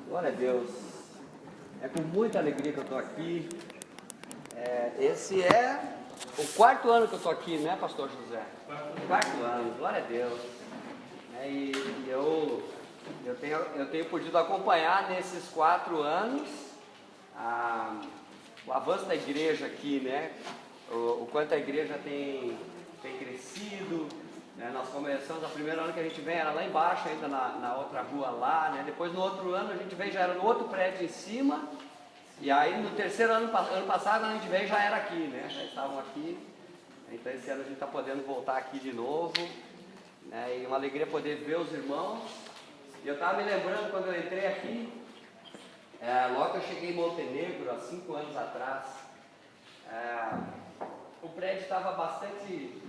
Glória a Deus. É com muita alegria que eu estou aqui. Esse é o 4º ano que eu estou aqui, né, pastor José? 4º ano, glória a Deus. E eu tenho podido acompanhar nesses 4 anos o avanço da igreja aqui, né? O quanto a igreja tem crescido. Nós começamos, o primeiro ano que a gente vem era lá embaixo, ainda na outra rua lá, né? Depois no outro ano a gente veio, já era no outro prédio em cima. E aí no terceiro ano passado a gente veio, já era aqui, né? Já estavam aqui. Então esse ano a gente está podendo voltar aqui de novo, né? E uma alegria poder ver os irmãos. E eu estava me lembrando quando eu entrei aqui, logo que eu cheguei em Montenegro, há 5 anos atrás, o prédio estava bastante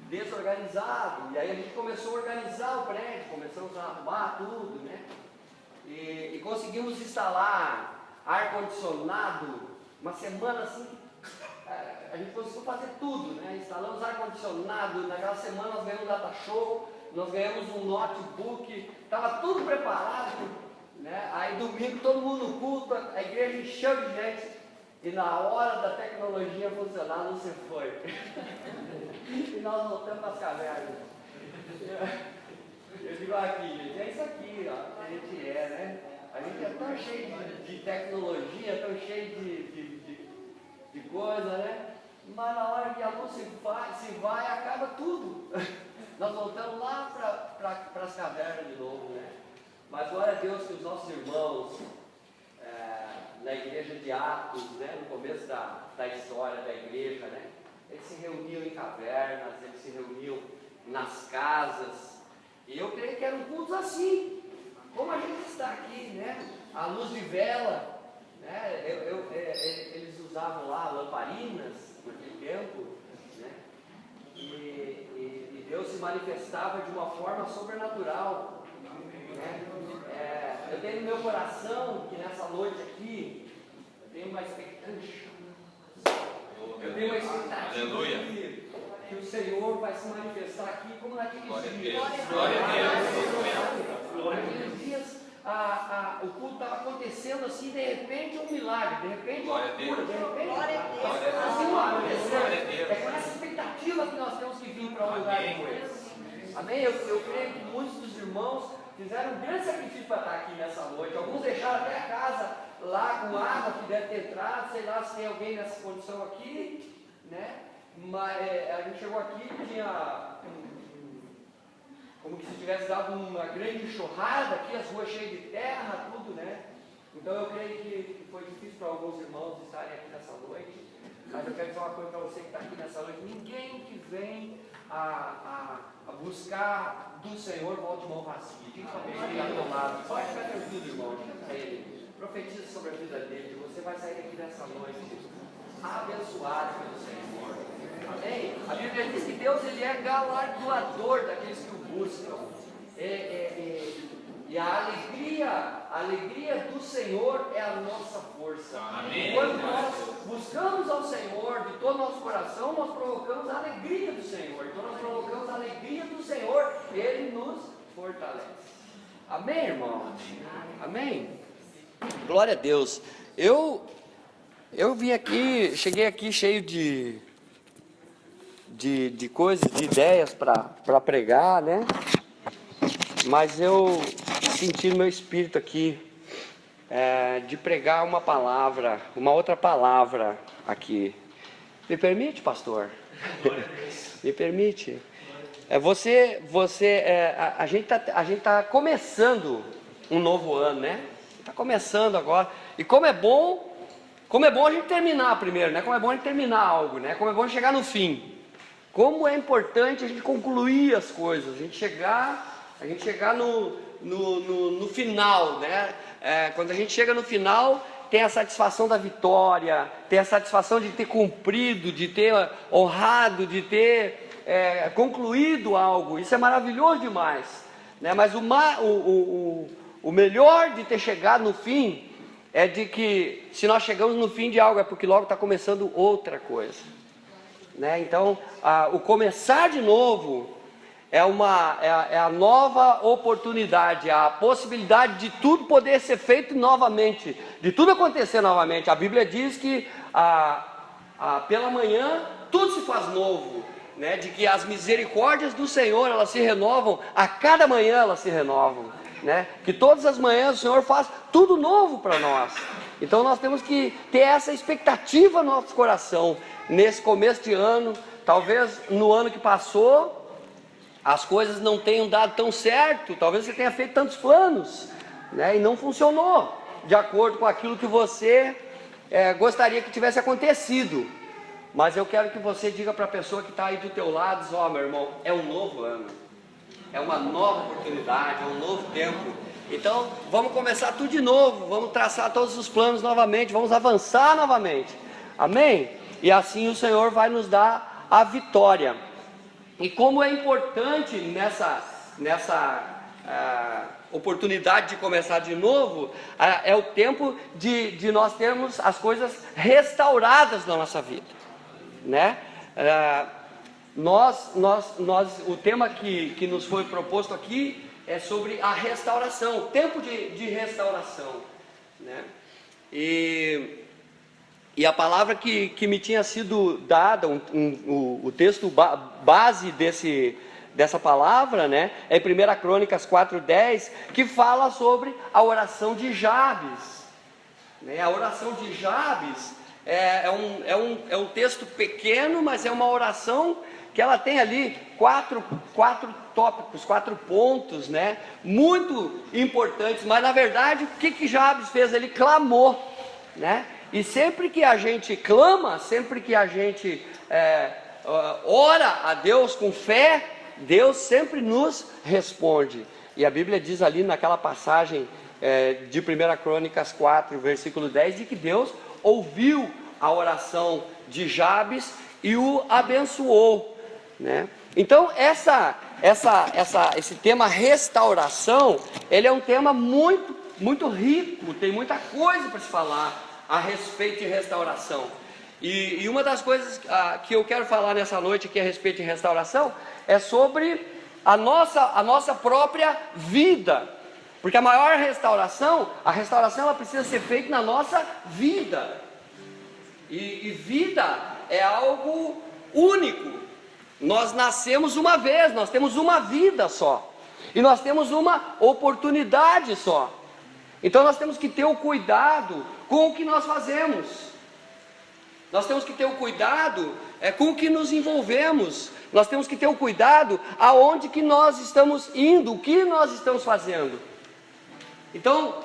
desorganizado, e aí a gente começou a organizar o prédio, começamos a arrumar tudo, né? E conseguimos instalar ar-condicionado, uma semana assim, a gente conseguiu fazer tudo, né? Instalamos ar-condicionado, naquela semana nós ganhamos um data show, nós ganhamos um notebook, estava tudo preparado, né? Aí domingo todo mundo no culto, a igreja encheu de gente, e na hora da tecnologia funcionar não se foi. E nós voltamos para as cavernas. Eu digo aqui, gente, é isso aqui, ó, que a gente né? A gente é tão cheio de tecnologia, tão cheio de coisa, né? Mas na hora que a luz se vai, acaba tudo. Nós voltamos lá para as cavernas de novo, né? Mas glória a Deus que os nossos irmãos na igreja de Atos, né? No começo da história da igreja, né? Eles se reuniam em cavernas, eles se reuniam nas casas, e eu creio que eram cultos assim, como a gente está aqui, né? A luz de vela, né? Eles usavam lá lamparinas naquele tempo, né? E Deus se manifestava de uma forma sobrenatural, né? Eu tenho no meu coração que nessa noite aqui, eu tenho uma expectativa. Eu tenho uma expectativa que o Senhor vai se manifestar aqui como naqueles dias. Glória a Deus. Naqueles dias o culto estava acontecendo assim, de repente um milagre, de repente uma cura, de repente assim uma acontecendo. É com essa expectativa que nós temos que vir para um lugar como esse. Amém? Eu creio que muitos dos irmãos fizeram um grande sacrifício para estar aqui nessa noite. Alguns deixaram até a casa lá com água que deve ter entrado, sei lá se tem alguém nessa condição aqui, né? Mas a gente chegou aqui e tinha como que se tivesse dado uma grande enxurrada aqui, as ruas cheias de terra, tudo, né? Então eu creio que foi difícil para alguns irmãos estarem aqui nessa noite, mas eu quero dizer uma coisa para você que está aqui nessa noite: ninguém que vem a buscar do Senhor volte de mão vazia. Diga para alguém que está do lado, pode ficar tranquilo, irmão, diga para ele. Profetiza sobre a vida dele, você vai sair daqui nessa noite abençoado pelo Senhor. Amém? A Bíblia diz que Deus ele é galardoador daqueles que o buscam. E a alegria do Senhor é a nossa força. Amém. Quando nós buscamos ao Senhor de todo o nosso coração, nós provocamos a alegria do Senhor. Então nós provocamos a alegria do Senhor, Ele nos fortalece. Amém, irmão? Amém? Glória a Deus. Eu cheguei aqui cheio de coisas, de ideias para pregar, né? Mas eu senti no meu espírito aqui de pregar uma palavra, uma outra palavra aqui. Me permite, pastor? Me permite? A gente tá começando um novo ano, né? Está começando agora, e como é bom a gente terminar primeiro, né? Como é bom a gente terminar algo, né? Como é bom chegar no fim. Como é importante a gente concluir as coisas, a gente chegar no final, né? Quando a gente chega no final, tem a satisfação da vitória, tem a satisfação de ter cumprido, de ter honrado, de ter concluído algo. Isso é maravilhoso demais, né? Mas o melhor de ter chegado no fim é de que, se nós chegamos no fim de algo, é porque logo está começando outra coisa, né? Então, o começar de novo é a nova oportunidade, a possibilidade de tudo poder ser feito novamente, de tudo acontecer novamente. A Bíblia diz que pela manhã tudo se faz novo, né? De que as misericórdias do Senhor, elas se renovam, a cada manhã elas se renovam, né? Que todas as manhãs o Senhor faz tudo novo para nós. Então nós temos que ter essa expectativa no nosso coração, nesse começo de ano. Talvez no ano que passou as coisas não tenham dado tão certo, talvez você tenha feito tantos planos, né, e não funcionou de acordo com aquilo que você gostaria que tivesse acontecido. Mas eu quero que você diga para a pessoa que está aí do teu lado: ó, meu irmão, é um novo ano, é uma nova oportunidade, é um novo tempo. Então vamos começar tudo de novo, vamos traçar todos os planos novamente, vamos avançar novamente, amém? E assim o Senhor vai nos dar a vitória. E como é importante nessa oportunidade de começar de novo, é o tempo de nós termos as coisas restauradas na nossa vida, né? O tema que nos foi proposto aqui é sobre a restauração, o tempo de restauração, né? E a palavra que me tinha sido dada, o texto base dessa palavra, né, é 1 Crônicas 4:10, que fala sobre a oração de Jabes, né? A oração de Jabes é um texto pequeno, mas é uma oração que ela tem ali quatro tópicos, 4 pontos, né, muito importantes. Mas na verdade, o que Jabes fez? Ele clamou, né? E sempre que a gente clama, sempre que a gente ora a Deus com fé, Deus sempre nos responde. E a Bíblia diz ali naquela passagem de 1 Crônicas 4, versículo 10, de que Deus ouviu a oração de Jabes e o abençoou, né? Então esse tema restauração, ele é um tema muito, muito rico, tem muita coisa para se falar a respeito de restauração. E uma das coisas que eu quero falar nessa noite aqui a respeito de restauração é sobre a nossa própria vida, porque a maior restauração, ela precisa ser feita na nossa vida, e vida é algo único. Nós nascemos uma vez, nós temos uma vida só, e nós temos uma oportunidade só. Então nós temos que ter o cuidado com o que nós fazemos, nós temos que ter o cuidado com o que nos envolvemos, nós temos que ter o cuidado aonde que nós estamos indo, o que nós estamos fazendo. Então,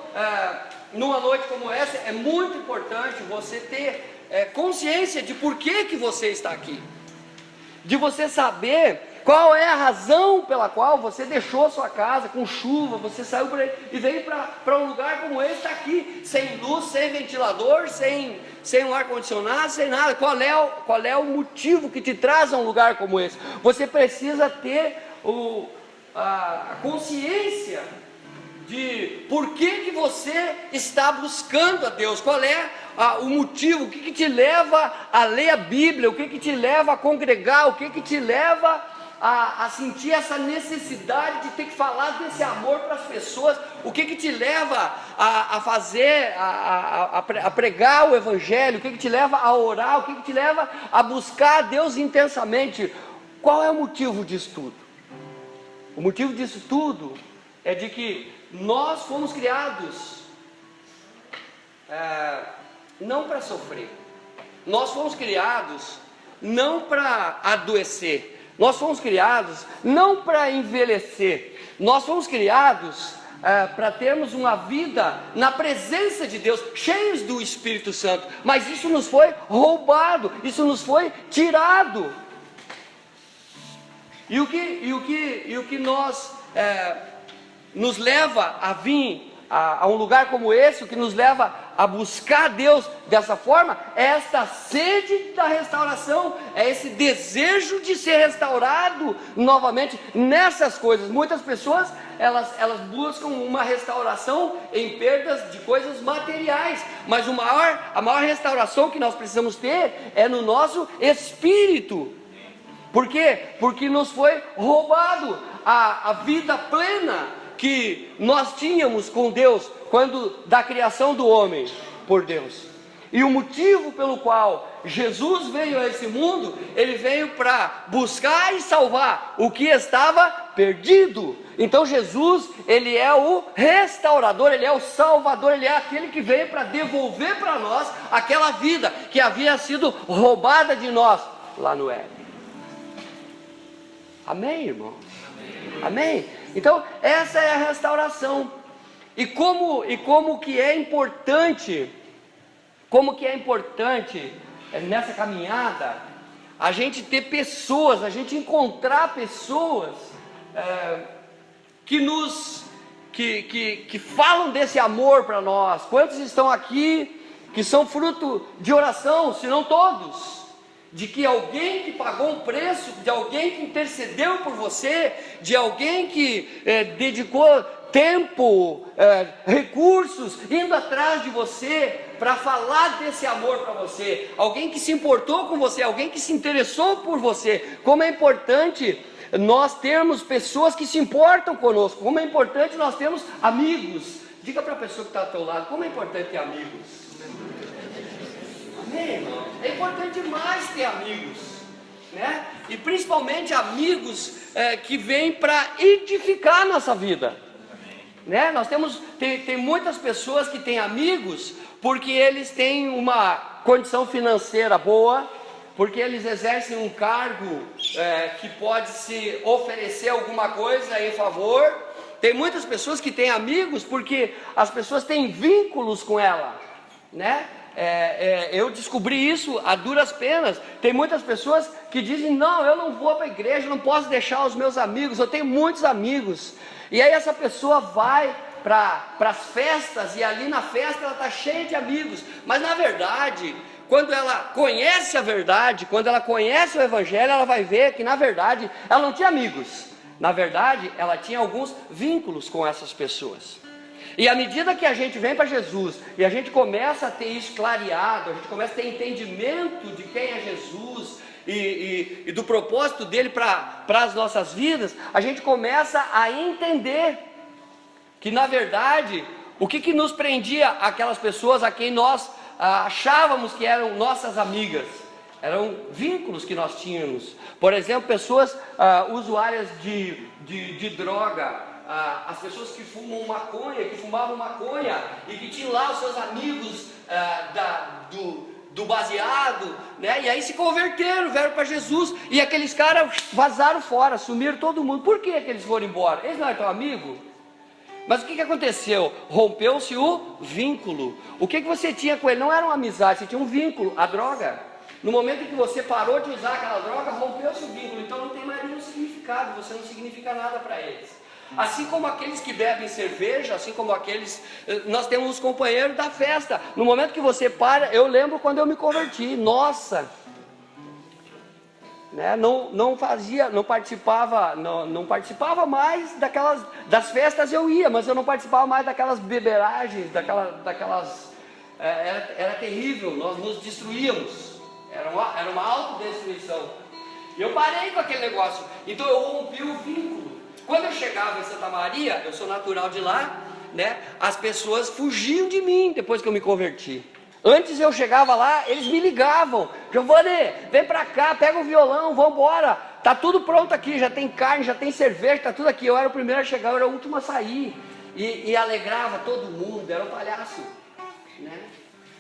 numa noite como essa, é muito importante você ter consciência de por que você está aqui, de você saber qual é a razão pela qual você deixou sua casa com chuva, você saiu por aí e veio para um lugar como esse, está aqui, sem luz, sem ventilador, sem um ar-condicionado, sem nada. Qual é o motivo que te traz a um lugar como esse? Você precisa ter a consciência de por que você está buscando a Deus, qual é o motivo, o que te leva a ler a Bíblia, o que te leva a congregar, o que te leva a sentir essa necessidade de ter que falar desse amor para as pessoas, o que te leva a fazer, a pregar o Evangelho, o que te leva a orar, o que te leva a buscar a Deus intensamente. Qual é o motivo disso tudo? O motivo disso tudo é de que nós fomos criados não para sofrer, nós fomos criados não para adoecer, nós fomos criados não para envelhecer, nós fomos criados para termos uma vida na presença de Deus, cheios do Espírito Santo. Mas isso nos foi roubado, isso nos foi tirado. E o que nos leva a vir a um lugar como esse, o que nos leva a buscar Deus dessa forma, é esta sede da restauração, é esse desejo de ser restaurado novamente nessas coisas. Muitas pessoas, elas buscam uma restauração em perdas de coisas materiais, mas a maior restauração que nós precisamos ter é no nosso espírito. Por quê? Porque nos foi roubado a vida plena que nós tínhamos com Deus, quando da criação do homem por Deus. E o motivo pelo qual Jesus veio a esse mundo, ele veio para buscar e salvar o que estava perdido. Então Jesus, ele é o restaurador, ele é o salvador, ele é aquele que veio para devolver para nós aquela vida que havia sido roubada de nós lá no Éden. Amém, irmão? Amém? Então essa é a restauração. E como que é importante nessa caminhada a gente ter pessoas, a gente encontrar pessoas que falam desse amor para nós. Quantos estão aqui que são fruto de oração, se não todos? De que alguém que pagou um preço, de alguém que intercedeu por você, de alguém que dedicou tempo, recursos, indo atrás de você para falar desse amor para você, alguém que se importou com você, alguém que se interessou por você. Como é importante nós termos pessoas que se importam conosco, como é importante nós termos amigos. Diga para a pessoa que está ao teu lado, como é importante ter amigos. Amém, irmão? É importante demais ter amigos, né? E principalmente amigos que vêm para edificar a nossa vida, né? Nós tem muitas pessoas que têm amigos porque eles têm uma condição financeira boa, porque eles exercem um cargo que pode se oferecer alguma coisa em favor. Tem muitas pessoas que têm amigos porque as pessoas têm vínculos com ela, né? Eu descobri isso a duras penas. Tem muitas pessoas que dizem: não, eu não vou para a igreja, não posso deixar os meus amigos, eu tenho muitos amigos. E aí essa pessoa vai para as festas, e ali na festa ela está cheia de amigos, mas na verdade, quando ela conhece a verdade, quando ela conhece o Evangelho, ela vai ver que na verdade ela não tinha amigos, na verdade ela tinha alguns vínculos com essas pessoas. E à medida que a gente vem para Jesus, e a gente começa a ter isso clareado, a gente começa a ter entendimento de quem é Jesus, e do propósito dele para as nossas vidas, a gente começa a entender que na verdade, o que nos prendia aquelas pessoas a quem nós achávamos que eram nossas amigas, eram vínculos que nós tínhamos. Por exemplo, pessoas usuárias de droga, as pessoas que fumavam maconha e que tinham lá os seus amigos do baseado, né? E aí se converteram, vieram para Jesus, e aqueles caras vazaram fora, sumiram todo mundo. Por que eles foram embora? Eles não eram teu amigo? Mas o que aconteceu? Rompeu-se o vínculo. O que você tinha com ele? Não era uma amizade, você tinha um vínculo, a droga. No momento em que você parou de usar aquela droga, rompeu-se o vínculo, então não tem mais nenhum significado, você não significa nada para eles. Assim como aqueles que bebem cerveja, assim como aqueles, nós temos os companheiros da festa. No momento que você para, eu lembro quando eu me converti, nossa, né? Não participava mais das festas. Eu ia, mas eu não participava mais daquelas beberagens, era terrível, nós nos destruíamos, era uma autodestruição. E eu parei com aquele negócio, então eu rompi o vínculo. Quando eu chegava em Santa Maria, eu sou natural de lá, né? As pessoas fugiam de mim depois que eu me converti. Antes eu chegava lá, eles me ligavam: Giovanni, vem pra cá, pega o violão, vamos embora, tá tudo pronto aqui, já tem carne, já tem cerveja, tá tudo aqui. Eu era o primeiro a chegar, eu era o último a sair, e alegrava todo mundo, era um palhaço, né?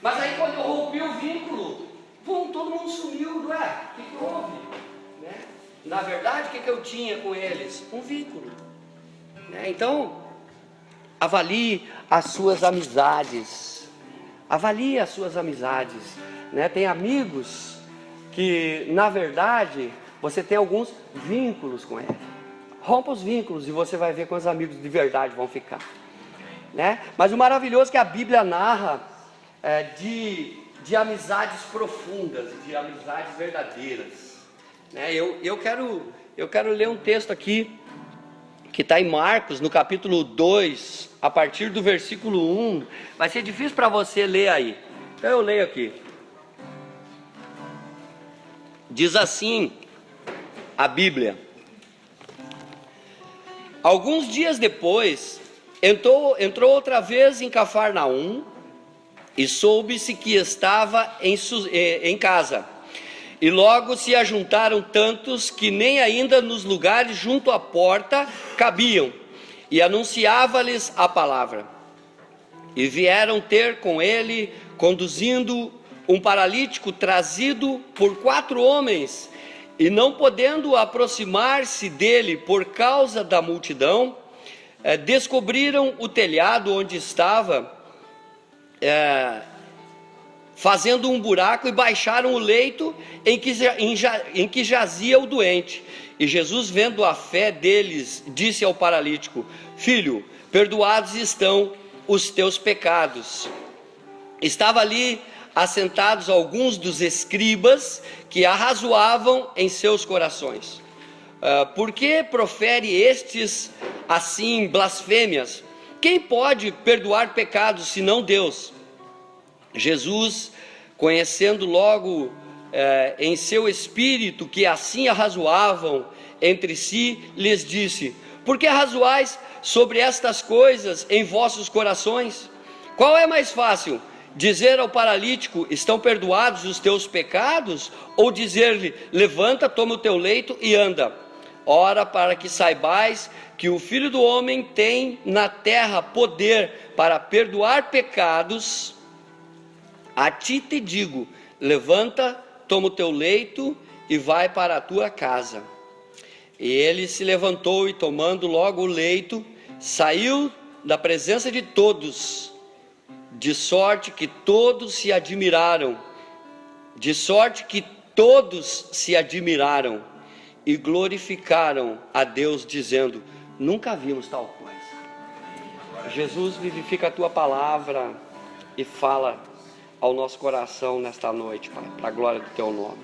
Mas aí quando eu rompi o vínculo, todo mundo sumiu, não é? O que houve? Né? Na verdade, o que eu tinha com eles? Um vínculo, né? Então, avalie as suas amizades. Avalie as suas amizades, né? Tem amigos que, na verdade, você tem alguns vínculos com ele. Rompa os vínculos e você vai ver quantos amigos de verdade vão ficar, né? Mas o maravilhoso é que a Bíblia narra de amizades profundas, de amizades verdadeiras, né? Eu quero ler um texto aqui que está em Marcos, no capítulo 2, a partir do versículo 1, vai ser difícil para você ler aí, então eu leio aqui. Diz assim: a Bíblia. Alguns dias depois, entrou outra vez em Cafarnaum e soube-se que estava em casa. E logo se ajuntaram tantos que nem ainda nos lugares junto à porta cabiam, e anunciava-lhes a palavra. E vieram ter com ele, conduzindo um paralítico trazido por 4 homens, e não podendo aproximar-se dele por causa da multidão, descobriram o telhado onde estava, fazendo um buraco, e baixaram o leito em que jazia o doente. E Jesus, vendo a fé deles, disse ao paralítico: filho, perdoados estão os teus pecados. Estava ali assentados alguns dos escribas que arrazoavam em seus corações: por que profere estes assim blasfêmias? Quem pode perdoar pecados senão Deus? Jesus, conhecendo logo em seu espírito que assim arrazoavam entre si, lhes disse: por que arrazoais sobre estas coisas em vossos corações? Qual é mais fácil, dizer ao paralítico: estão perdoados os teus pecados? Ou dizer-lhe: levanta, toma o teu leito e anda? Ora, para que saibais que o Filho do Homem tem na terra poder para perdoar pecados, a ti te digo: levanta, toma o teu leito e vai para a tua casa. E ele se levantou e, tomando logo o leito, saiu da presença de todos, de sorte que todos se admiraram, e glorificaram a Deus, dizendo: nunca vimos tal coisa. Jesus, vivifica a tua palavra e fala ao nosso coração nesta noite, Pai, para a glória do teu nome.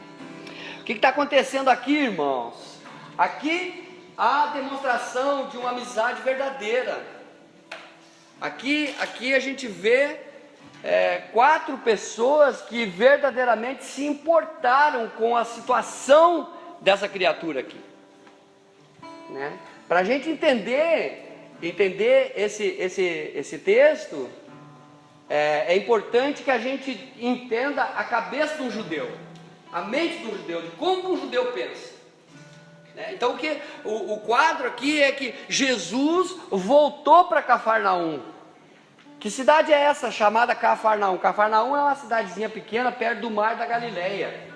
O que está acontecendo aqui, irmãos? Aqui há a demonstração de uma amizade verdadeira. Aqui a gente vê 4 pessoas que verdadeiramente se importaram com a situação dessa criatura aqui, né? Para a gente entender esse texto, é importante que a gente entenda a cabeça de um judeu, a mente de um judeu, de como um judeu pensa, né? Então o quadro aqui é que Jesus voltou para Cafarnaum. Que cidade é essa chamada Cafarnaum? Cafarnaum é uma cidadezinha pequena perto do mar da Galileia.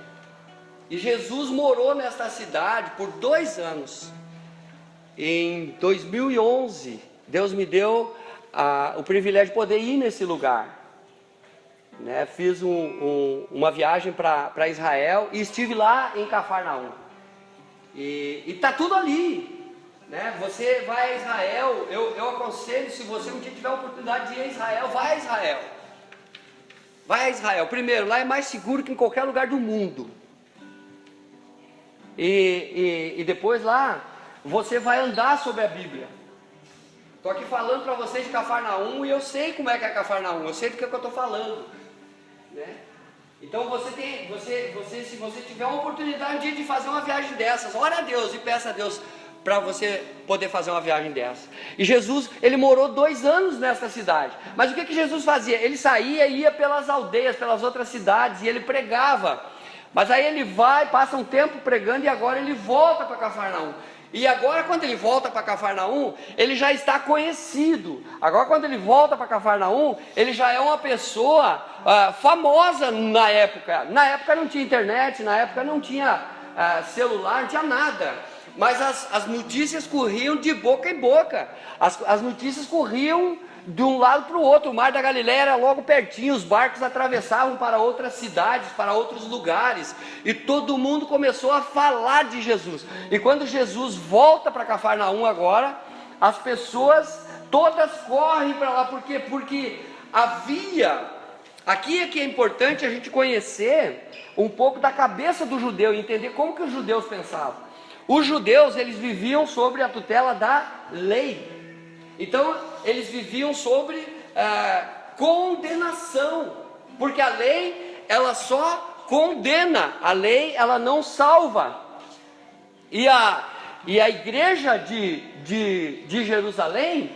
E Jesus morou nesta cidade por 2 anos. Em 2011, Deus me deu o privilégio de poder ir nesse lugar, né? Fiz uma viagem para Israel e estive lá em Cafarnaum. E está tudo ali, né? Você vai a Israel, eu aconselho, se você um dia tiver a oportunidade de ir a Israel, vai a Israel. Vai a Israel. Primeiro, lá é mais seguro que em qualquer lugar do mundo. E depois lá, você vai andar sobre a Bíblia. Estou aqui falando para vocês de Cafarnaum e eu sei como é que é Cafarnaum, eu sei do que eu estou falando, né? Então se você tiver uma oportunidade de fazer uma viagem dessas, ore a Deus e peça a Deus para você poder fazer uma viagem dessa. E Jesus, ele morou 2 anos nessa cidade. Mas o que Jesus fazia? Ele saía e ia pelas aldeias, pelas outras cidades, e ele pregava. Mas aí ele passa um tempo pregando e agora ele volta para Cafarnaum. E agora quando ele volta para Cafarnaum, ele já está conhecido. Agora quando ele volta para Cafarnaum, ele já é uma pessoa famosa na época. Na época não tinha internet, na época não tinha celular, não tinha nada. Mas as notícias corriam de boca em boca. As notícias corriam de um lado para o outro. O mar da Galileia era logo pertinho, os barcos atravessavam para outras cidades, para outros lugares, e todo mundo começou a falar de Jesus. E quando Jesus volta para Cafarnaum agora, as pessoas todas correm para lá. Por quê? Porque aqui é que é importante a gente conhecer um pouco da cabeça do judeu e entender como que os judeus pensavam. Os judeus, eles viviam sobre a tutela da lei. Então, eles viviam sobre condenação, porque a lei, ela só condena, a lei, ela não salva. E a igreja de Jerusalém,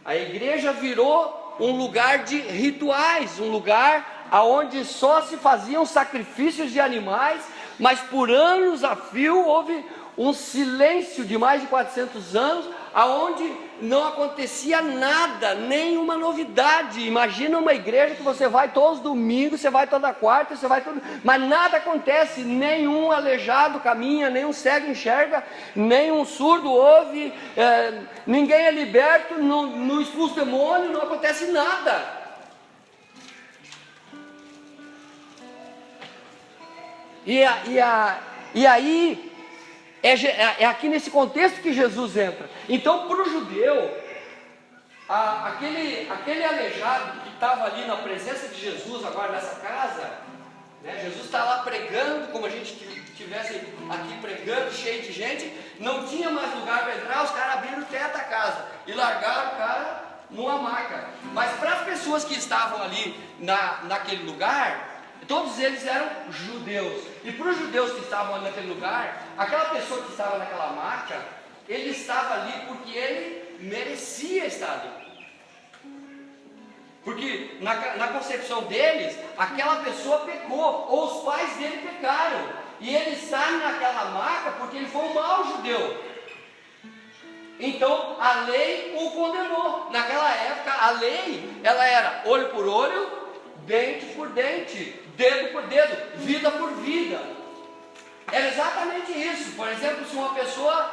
a igreja virou um lugar de rituais, um lugar onde só se faziam sacrifícios de animais, mas por anos a fio houve um silêncio de mais de 400 anos, aonde não acontecia nada, nenhuma novidade. Imagina uma igreja que você vai todos os domingos, você vai toda quarta, você vai todo, mas nada acontece, nenhum aleijado caminha, nenhum cego enxerga, nenhum surdo ouve, ninguém é liberto, não expulsa demônio, não acontece nada. E aí é aqui nesse contexto que Jesus entra. Então, para o judeu, aquele aleijado que estava ali na presença de Jesus, agora nessa casa, né, Jesus está lá pregando, como a gente estivesse aqui pregando, cheio de gente, não tinha mais lugar para entrar, os caras abriram o teto da casa e largaram o cara numa maca. Mas para as pessoas que estavam ali naquele lugar, todos eles eram judeus. E para os judeus que estavam ali naquele lugar, aquela pessoa que estava naquela maca, ele estava ali porque ele merecia estar ali. Porque na concepção deles, aquela pessoa pecou, ou os pais dele pecaram. E ele está naquela maca porque ele foi um mau judeu. Então a lei o condenou. Naquela época a lei, ela era olho por olho, dente por dente, dedo por dedo, vida por vida. Era exatamente isso. Por exemplo, se uma pessoa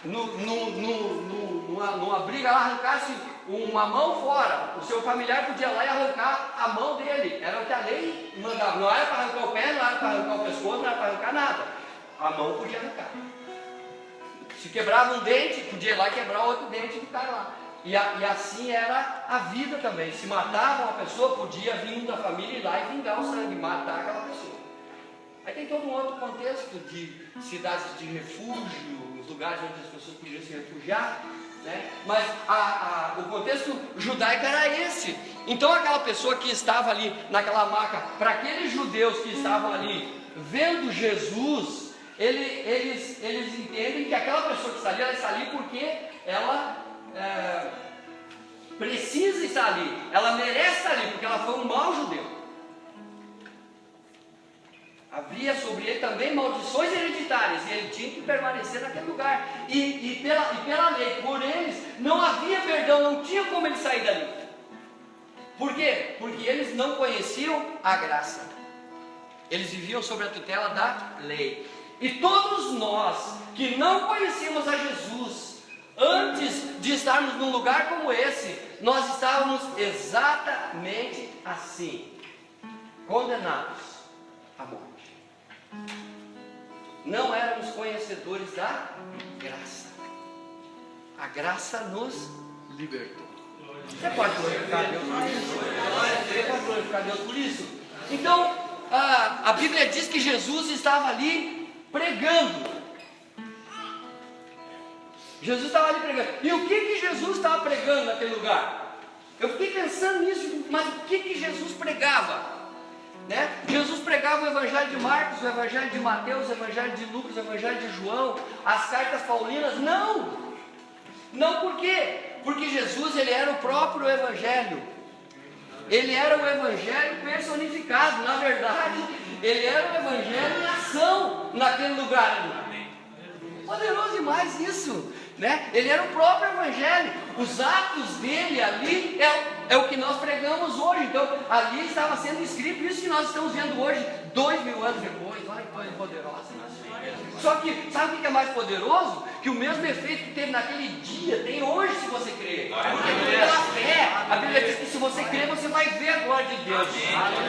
numa briga ela arrancasse uma mão fora, o seu familiar podia ir lá e arrancar a mão dele. Era o que a lei mandava. Não era para arrancar o pé, não era para arrancar o pescoço, não era para arrancar nada. A mão podia arrancar. Se quebrava um dente, podia ir lá e quebrar outro dente do cara lá. E assim era a vida também. Se matava uma pessoa, podia vir um da família ir lá e vingar o sangue, matar aquela pessoa. Aí tem todo um outro contexto de cidades de refúgio, os lugares onde as pessoas podiam se refugiar, né? Mas o contexto judaico era esse. Então aquela pessoa que estava ali naquela maca, para aqueles judeus que estavam ali vendo Jesus, eles entendem que aquela pessoa que está ali, ela está ali porque ela precisa estar ali, ela merece estar ali, porque ela foi um mau judeu. Havia sobre ele também maldições hereditárias, e ele tinha que permanecer naquele lugar. E pela lei, por eles, não havia perdão, não tinha como ele sair dali. Por quê? Porque eles não conheciam a graça. Eles viviam sob a tutela da lei. E todos nós que não conhecíamos a Jesus, antes de estarmos num lugar como esse, nós estávamos exatamente assim, condenados à morte. Não éramos conhecedores da graça. A graça nos libertou. Você pode glorificar Deus por isso? Você pode glorificar Deus por isso? Então, a Bíblia diz que Jesus estava ali pregando. Jesus estava ali pregando. E o que Jesus estava pregando naquele lugar? Eu fiquei pensando nisso, mas o que Jesus pregava? Né? Jesus pregava o Evangelho de Marcos, o Evangelho de Mateus, o Evangelho de Lucas, o Evangelho de João, as cartas paulinas? Não! Não, por quê? Porque Jesus, ele era o próprio Evangelho. Ele era o Evangelho personificado. Na verdade, ele era o Evangelho em ação naquele lugar. Poderoso demais isso, né? Ele era o próprio Evangelho. Os atos dele ali é o que nós pregamos hoje. Então ali estava sendo escrito isso que nós estamos vendo hoje, 2000 anos depois. Olha que coisa poderosa. Só que sabe o que é mais poderoso? Que o mesmo efeito que teve naquele dia tem hoje, se você crer. Porque pela fé, a Bíblia diz que se você crer, você vai ver a glória de Deus.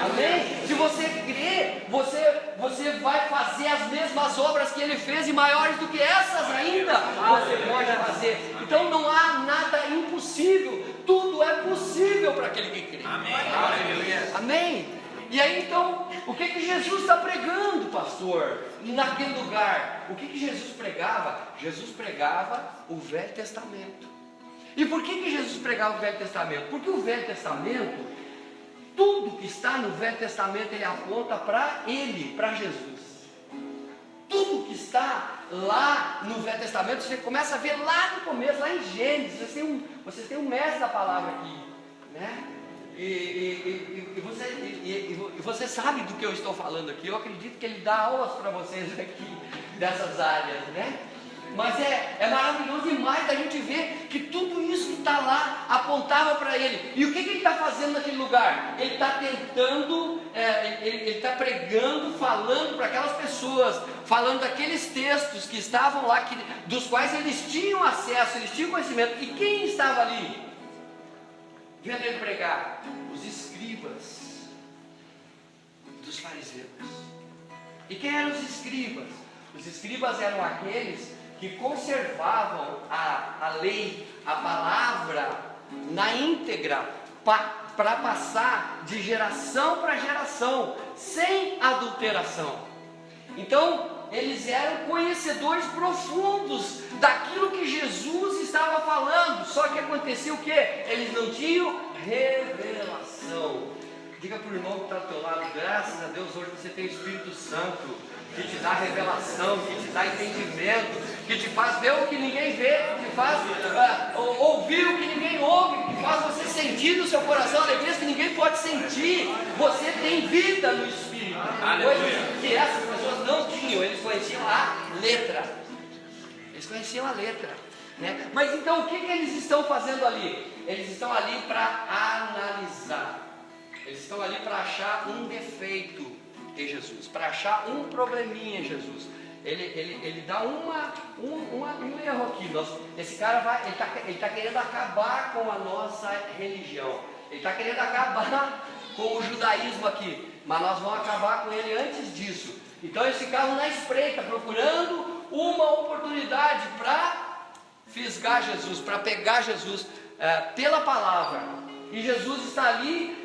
Amém? Se você crer, você vai fazer as mesmas obras que ele fez e maiores do que essas ainda você pode fazer. Então não há nada impossível, tudo é possível para aquele que crê. Amém. Amém? E aí então, o que Jesus está pregando, pastor, naquele lugar? O que Jesus pregava? Jesus pregava o Velho Testamento. E por que Jesus pregava o Velho Testamento? Porque o Velho Testamento, tudo que está no Velho Testamento, ele aponta para ele, para Jesus. Tudo tudo que está lá no Velho Testamento, você começa a ver lá no começo, lá em Gênesis. Vocês têm um mestre da palavra aqui, né? E você sabe do que eu estou falando aqui. Eu acredito que ele dá aulas para vocês aqui dessas áreas, né? Mas é maravilhoso demais da gente ver que tudo isso que está lá apontava para ele. E o que ele está fazendo naquele lugar? Ele está tentando, ele está pregando, falando para aquelas pessoas, falando daqueles textos que estavam lá, dos quais eles tinham acesso, eles tinham conhecimento. E quem estava ali vendo ele pregar? Os escribas dos fariseus. E quem eram os escribas? Os escribas eram aqueles que conservavam a lei, a palavra na íntegra, para passar de geração para geração, sem adulteração. Então, eles eram conhecedores profundos daquilo que Jesus estava falando, só que acontecia o quê? Eles não tinham revelação. Diga para o irmão que está ao teu lado: graças a Deus hoje você tem o Espírito Santo, que te dá revelação, que te dá entendimento, que te faz ver o que ninguém vê, que te faz ouvir o que ninguém ouve, que faz você sentir no seu coração alegrias que ninguém pode sentir. Você tem vida no Espírito, coisas que essas pessoas não tinham. Eles conheciam a letra, né? Mas então o que eles estão fazendo ali? Eles estão ali para analisar, eles estão ali para achar um defeito em Jesus, para achar um probleminha em Jesus. Ele dá um erro aqui. Esse cara ele está querendo acabar com a nossa religião, ele está querendo acabar com o judaísmo aqui, mas nós vamos acabar com ele antes disso. Então eles ficavam na espreita, procurando uma oportunidade para fisgar Jesus, para pegar Jesus pela palavra. E Jesus está ali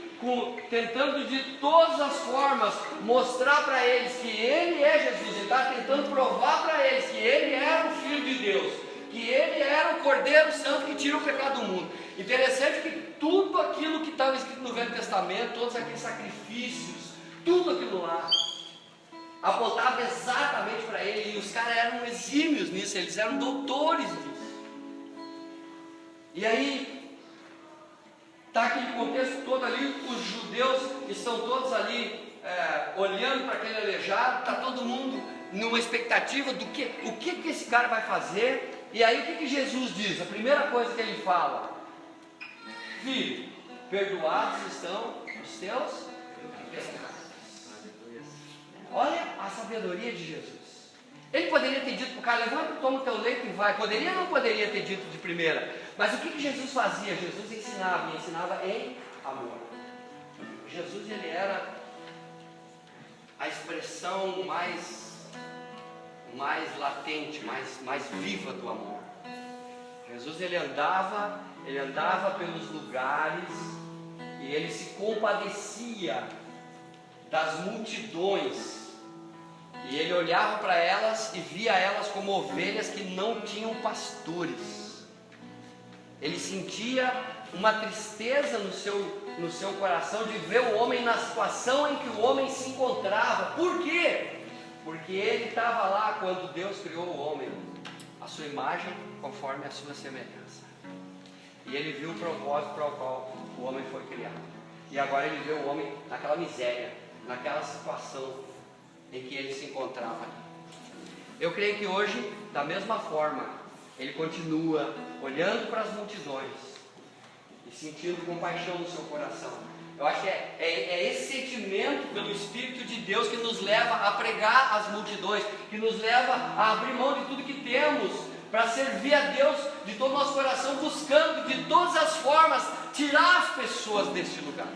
tentando de todas as formas mostrar para eles que ele é Jesus. Ele está tentando provar para eles que ele era o Filho de Deus, que ele era o Cordeiro Santo que tira o pecado do mundo. Interessante que tudo aquilo que estava escrito no Velho Testamento, todos aqueles sacrifícios, tudo aquilo lá apontava exatamente para ele. E os caras eram exímios nisso, eles eram doutores nisso. E aí está aquele contexto todo ali, os judeus estão todos ali olhando para aquele aleijado, está todo mundo numa expectativa do o que esse cara vai fazer. E aí o que Jesus diz? A primeira coisa que ele fala: filho, perdoados estão os teus pecados. Olha a sabedoria de Jesus. Ele poderia ter dito para o cara: levanta, toma o teu leito e vai. Poderia ou não poderia ter dito de primeira? Mas o que Jesus fazia? Jesus ensinava, e ensinava em amor. Jesus, ele era a expressão mais latente, mais viva do amor. Jesus, ele andava pelos lugares e ele se compadecia das multidões. E ele olhava para elas e via elas como ovelhas que não tinham pastores. Ele sentia uma tristeza no seu coração de ver o homem na situação em que o homem se encontrava. Por quê? Porque ele estava lá quando Deus criou o homem, a sua imagem conforme a sua semelhança. E ele viu o propósito para o qual o homem foi criado. E agora ele vê o homem naquela miséria, naquela situação em que ele se encontrava ali. Eu creio que hoje, da mesma forma, ele continua olhando para as multidões e sentindo compaixão no seu coração. Eu acho que é esse sentimento pelo Espírito de Deus que nos leva a pregar as multidões, que nos leva a abrir mão de tudo que temos para servir a Deus de todo o nosso coração, buscando de todas as formas tirar as pessoas deste lugar.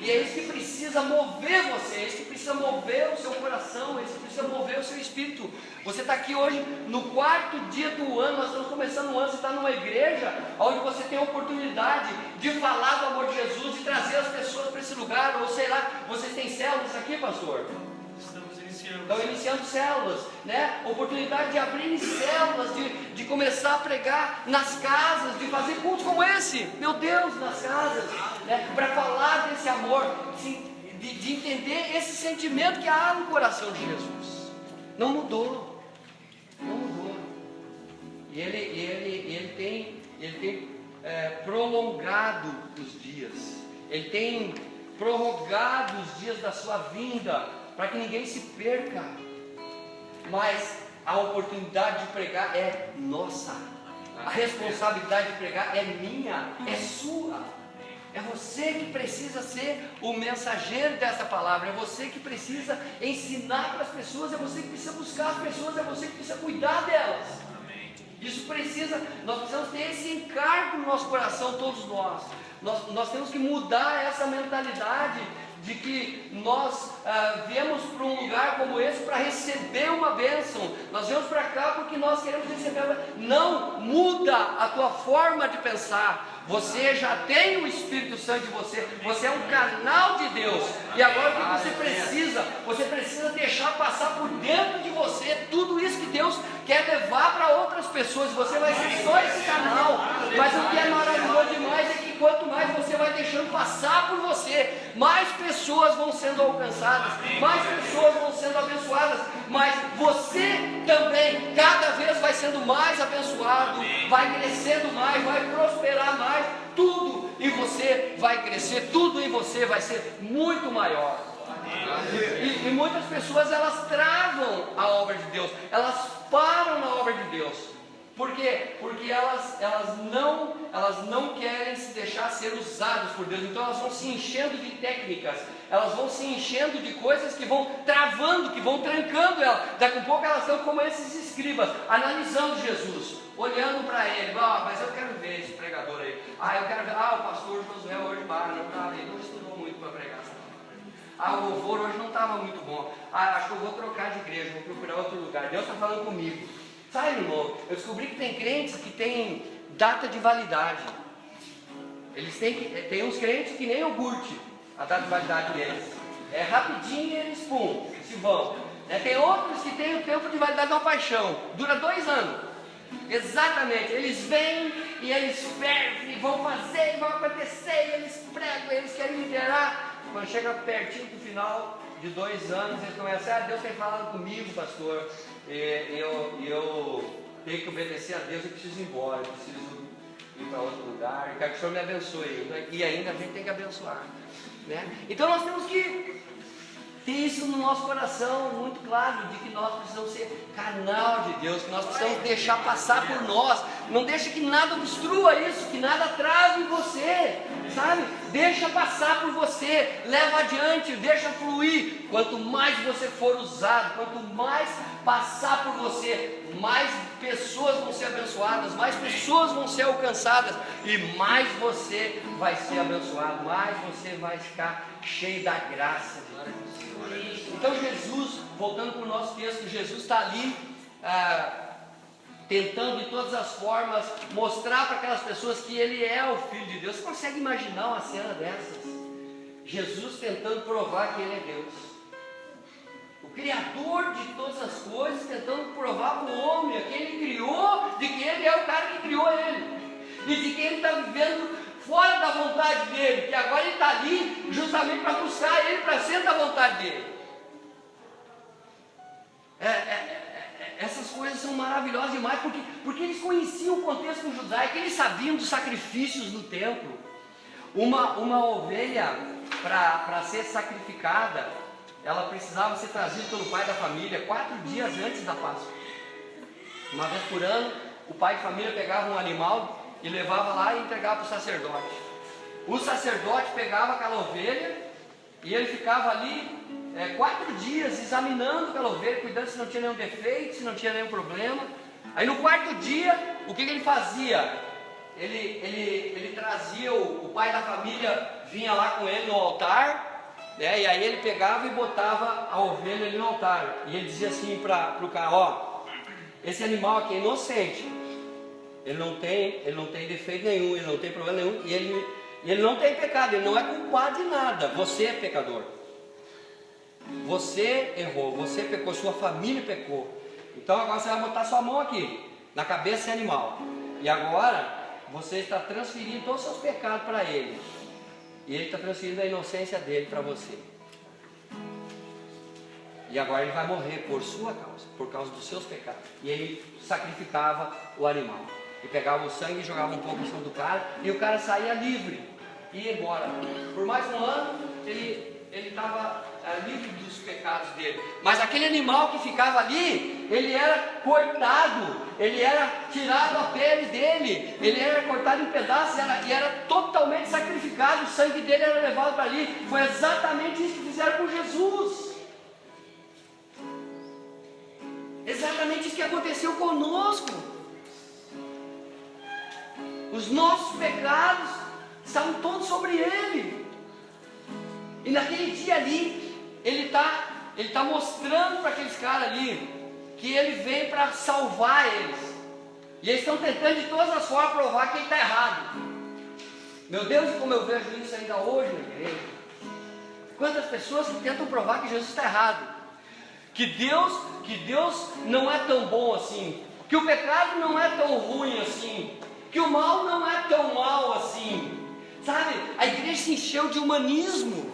E é isso que precisa mover você, é isso que precisa mover o seu coração, é isso que precisa mover o seu espírito. Você está aqui hoje no 4º dia do ano, nós estamos começando o ano, você está numa igreja onde você tem a oportunidade de falar do amor de Jesus, de trazer as pessoas para esse lugar, ou sei lá, vocês têm células aqui, pastor? Estão iniciando células, né? Oportunidade de abrir células, de começar a pregar nas casas, de fazer cultos como esse, meu Deus, nas casas, né? Para falar desse amor, de entender esse sentimento que há no coração de Jesus. Não mudou. E ele tem prolongado os dias. Ele tem prorrogado os dias da sua vinda, para que ninguém se perca. Mas a oportunidade de pregar é nossa. A responsabilidade de pregar é minha, é sua. É você que precisa ser o mensageiro dessa palavra. É você que precisa ensinar para as pessoas. É você que precisa buscar as pessoas. É você que precisa cuidar delas. Isso precisa, nós precisamos ter esse encargo no nosso coração, todos nós. Nós temos que mudar essa mentalidade de que nós viemos para um lugar como esse para receber uma bênção. Nós viemos para cá porque nós queremos receber uma bênção. Não, muda a tua forma de pensar. Você já tem o Espírito Santo de você. Você é um canal de Deus. E agora o que você precisa? Você precisa deixar passar por dentro de você tudo isso que Deus quer levar para outras pessoas. Você vai ser só esse canal. Mas o que é maravilhoso demais é que quanto mais você vai deixando passar por você, mais pessoas vão sendo alcançadas, mais pessoas vão sendo abençoadas, mas você também cada vez vai sendo mais abençoado, vai crescendo mais, vai prosperar mais. Tudo em você vai crescer, tudo em você vai ser muito maior. E muitas pessoas, elas travam a obra de Deus, elas param na obra de Deus. Por quê? Porque elas não querem se deixar ser usadas por Deus. Então elas vão se enchendo de técnicas, elas vão se enchendo de coisas que vão travando, que vão trancando ela. Daqui a pouco elas estão como esses escribas, analisando Jesus, olhando para ele. Mas eu quero ver esse pregador aí. Eu quero ver, o pastor Josué hoje ele não estudou muito para pregar. O louvor hoje não estava muito bom. Acho que eu vou trocar de igreja, vou procurar outro lugar. Deus está falando comigo. Sabe, irmão, eu descobri que tem crentes que têm data de validade. Eles tem uns crentes que nem iogurte, a data de validade deles. É rapidinho e eles, se vão. Tem outros que têm o tempo de validade de uma paixão, dura 2 anos. Exatamente, eles vêm e eles fervem, vão fazer, vão acontecer, e eles pregam, eles querem liderar. Quando chega pertinho do final de 2 anos, eles começam, Deus tem falado comigo, pastor, e eu tenho que obedecer a Deus, eu preciso ir embora, eu preciso ir para outro lugar, eu quero que o Senhor me abençoe, e ainda a gente tem que abençoar, né? Então nós temos que ter isso no nosso coração muito claro, de que nós precisamos ser canal de Deus, que nós precisamos deixar passar por nós. Não deixa que nada obstrua isso, que nada trave você, sabe? Deixa passar por você, leva adiante, deixa fluir. Quanto mais você for usado, quanto mais passar por você, mais pessoas vão ser abençoadas, mais pessoas vão ser alcançadas, e mais você vai ser abençoado, mais você vai ficar cheio da graça de Deus. Então Jesus, voltando para o nosso texto, Jesus está ali tentando de todas as formas mostrar para aquelas pessoas que Ele é o Filho de Deus. Você consegue imaginar uma cena dessas? Jesus tentando provar que Ele é Deus, o Criador de todas as coisas, tentando provar para o homem que Ele criou, de que Ele é o cara que criou Ele, e de que Ele está vivendo fora da vontade dele, que agora ele está ali justamente para buscar ele para ser da vontade dele. Essas coisas são maravilhosas demais, porque eles conheciam o contexto judaico, eles sabiam dos sacrifícios no templo. Uma ovelha, para ser sacrificada, ela precisava ser trazida pelo pai da família 4 dias antes da Páscoa. Uma vez por ano, o pai de família pegava um animal e levava lá e entregava para o sacerdote. O sacerdote pegava aquela ovelha e ele ficava ali 4 dias examinando aquela ovelha, cuidando se não tinha nenhum defeito, se não tinha nenhum problema. Aí no 4º dia, o que ele fazia? Ele trazia, o pai da família vinha lá com ele no altar, né? E aí ele pegava e botava a ovelha ali no altar. E ele dizia assim para o cara, esse animal aqui é inocente. Ele não tem defeito nenhum, ele não tem problema nenhum, e ele não tem pecado, ele não é culpado de nada. Você é pecador, você errou, você pecou, sua família pecou. Então agora você vai botar sua mão aqui, na cabeça desse animal, e agora você está transferindo todos os seus pecados para ele, e ele está transferindo a inocência dele para você. E agora ele vai morrer por sua causa, por causa dos seus pecados. E ele sacrificava o animal. E pegava o sangue e jogava um pouco em cima do cara. E o cara saía livre. E ia embora. Por mais um ano, ele estava livre dos pecados dele. Mas aquele animal que ficava ali, ele era cortado. Ele era tirado a pele dele. Ele era cortado em pedaços e era totalmente sacrificado. O sangue dele era levado para ali. Foi exatamente isso que fizeram com Jesus. Exatamente isso que aconteceu conosco. Os nossos pecados estavam todos sobre Ele. E naquele dia ali, Ele tá mostrando para aqueles caras ali que Ele vem para salvar eles. E eles estão tentando de todas as formas provar que Ele está errado. Meu Deus, como eu vejo isso ainda hoje na igreja. Quantas pessoas que tentam provar que Jesus está errado. Que Deus não é tão bom assim, que o pecado não é tão ruim assim, que o mal não é tão mal assim, sabe? A igreja se encheu de humanismo,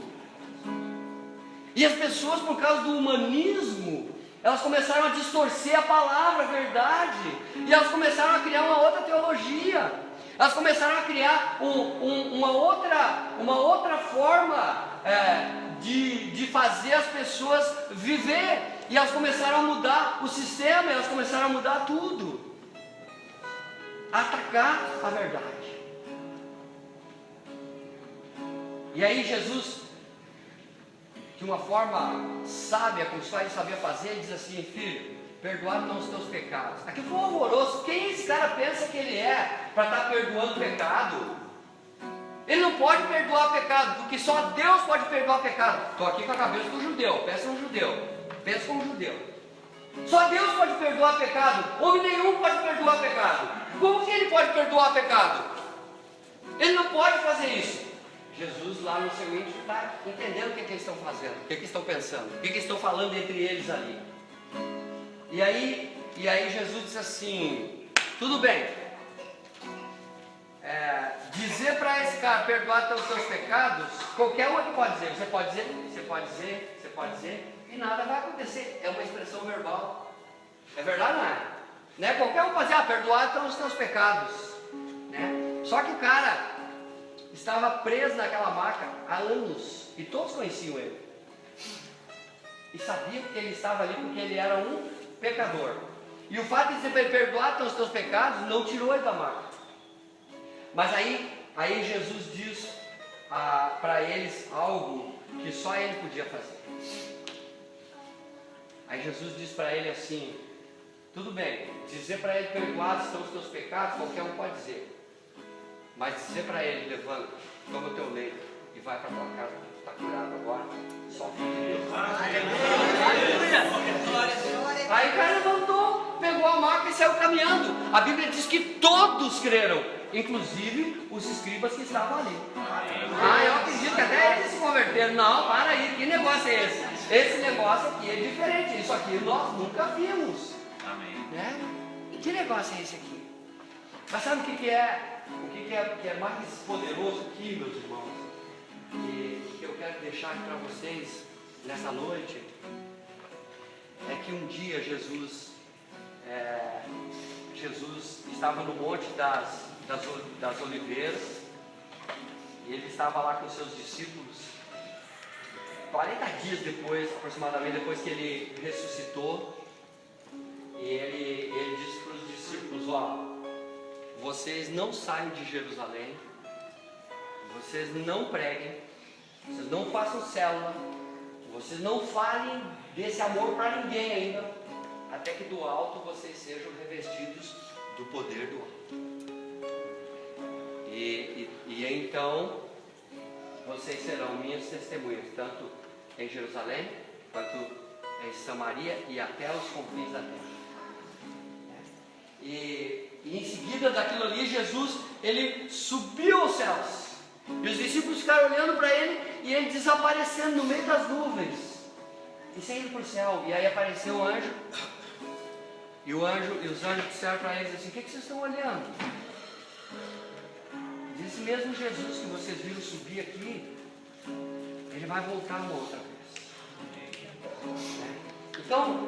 e as pessoas, por causa do humanismo, elas começaram a distorcer a palavra, a verdade, e elas começaram a criar uma outra teologia, elas começaram a criar uma outra forma de fazer as pessoas viver, e elas começaram a mudar o sistema, elas começaram a mudar tudo, a atacar a verdade. E aí Jesus, de uma forma sábia, como só ele sabia fazer, ele diz assim: filho, perdoados não os teus pecados. Aqui foi um alvoroço. Quem esse cara pensa que ele é para estar perdoando pecado? Ele não pode perdoar pecado, porque só Deus pode perdoar pecado. Estou aqui com a cabeça do judeu, pensa um judeu, pensa como um judeu. Só Deus pode perdoar pecado, homem nenhum pode perdoar pecado. Como que ele pode perdoar pecado? Ele não pode fazer isso. Jesus lá no seu íntimo está entendendo o que eles estão fazendo, o que eles estão pensando, o que eles estão falando entre eles ali. E aí Jesus disse assim: tudo bem. Dizer para esse cara perdoar os seus pecados, qualquer um pode dizer. Você pode dizer, e nada vai acontecer. É uma expressão verbal. É verdade, não é? Né? Qualquer um pode dizer: perdoar os teus pecados. Né? Só que o cara estava preso naquela maca há anos, e todos conheciam ele. E sabiam que ele estava ali porque ele era um pecador. E o fato de você perdoar os teus pecados não tirou ele da maca. Mas aí Jesus diz para eles algo que só ele podia fazer. Aí Jesus diz para ele assim: tudo bem, dizer para ele perdoados estão os teus pecados, qualquer um pode dizer. Mas dizer para ele: levanta, toma o teu leito e vai para tua casa, tu está curado agora, só o Filho de Deus. Aí o cara levantou, pegou a maca e saiu caminhando. A Bíblia diz que todos creram, inclusive os escribas que estavam ali. Eu acredito que até eles se converteram. Não, para aí, que negócio é esse? Esse negócio aqui é diferente, isso aqui nós nunca vimos. Amém. Né? Que negócio é esse aqui? Mas sabe o que é? O que é mais poderoso aqui, meus irmãos? Que eu quero deixar aqui para vocês nessa noite, é que um dia Jesus estava no Monte das Oliveiras, e ele estava lá com seus discípulos, 40 dias depois, aproximadamente, depois que ele ressuscitou, e ele disse para os discípulos: vocês não saiam de Jerusalém, vocês não preguem, vocês não façam célula, vocês não falem desse amor para ninguém ainda, até que do alto vocês sejam revestidos do poder do alto. E então vocês serão minhas testemunhas, tanto em Jerusalém, quanto em Samaria e até os confins da terra. E em seguida daquilo ali, Jesus, ele subiu aos céus, e os discípulos ficaram olhando para ele, e ele desaparecendo no meio das nuvens, e sem ir para o céu. E aí apareceu o anjo, e os anjos disseram para eles assim: o que vocês estão olhando? Esse mesmo Jesus que vocês viram subir aqui, ele vai voltar uma outra vez. Então,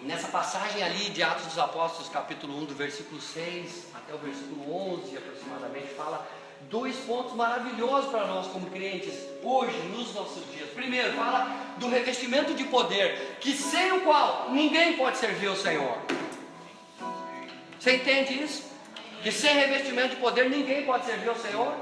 nessa passagem ali de Atos dos Apóstolos, capítulo 1, do versículo 6 até o versículo 11 aproximadamente, fala 2 pontos maravilhosos para nós como crentes, hoje, nos nossos dias. Primeiro, fala do revestimento de poder, que sem o qual ninguém pode servir ao Senhor. Você entende isso? Que sem revestimento de poder ninguém pode servir ao Senhor?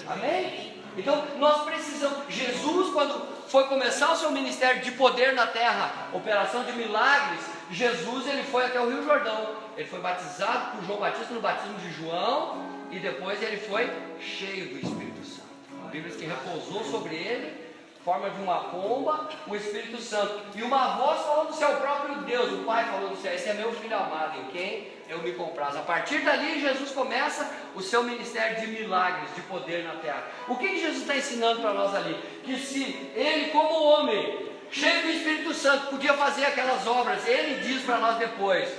Amém? Então nós precisamos, Jesus quando foi começar o seu ministério de poder na terra, operação de milagres, Jesus ele foi até o Rio Jordão, ele foi batizado por João Batista no batismo de João, e depois ele foi cheio do Espírito Santo. A Bíblia diz que repousou sobre ele, forma de uma pomba, o Espírito Santo, e uma voz falou do céu, o próprio Deus, o Pai falou do céu, esse é meu filho amado, em quem eu me comprazo. A partir dali Jesus começa o seu ministério de milagres, de poder na terra. O que Jesus está ensinando para nós ali? Que se ele como homem, cheio do Espírito Santo, podia fazer aquelas obras, ele diz para nós depois: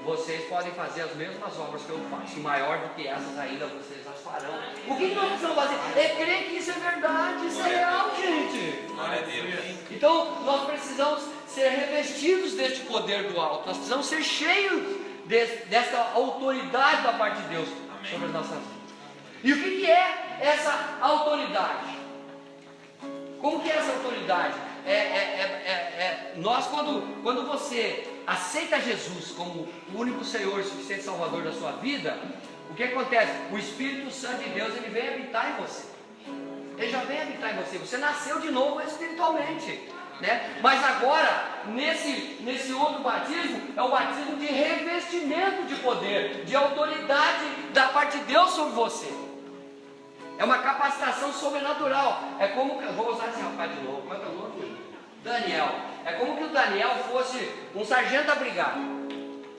vocês podem fazer as mesmas obras que eu faço, maior do que essas ainda vocês as farão. O que nós precisamos fazer? É crer que isso é verdade, isso é real, gente. Então nós precisamos ser revestidos deste poder do alto, nós precisamos ser cheios dessa autoridade da parte de Deus sobre as nossas vidas. E o que é essa autoridade? Como que é essa autoridade? Nós quando você aceita Jesus como o único Senhor e suficiente Salvador da sua vida, o que acontece? O Espírito Santo de Deus, ele vem habitar em você. Ele já vem habitar em você. Você nasceu de novo espiritualmente, né? Mas agora, nesse outro batismo, é o batismo de revestimento de poder, de autoridade da parte de Deus sobre você. É uma capacitação sobrenatural. É como que, eu vou usar esse rapaz de novo, como é que é o nome? Daniel. É como que o Daniel fosse um sargento da brigada.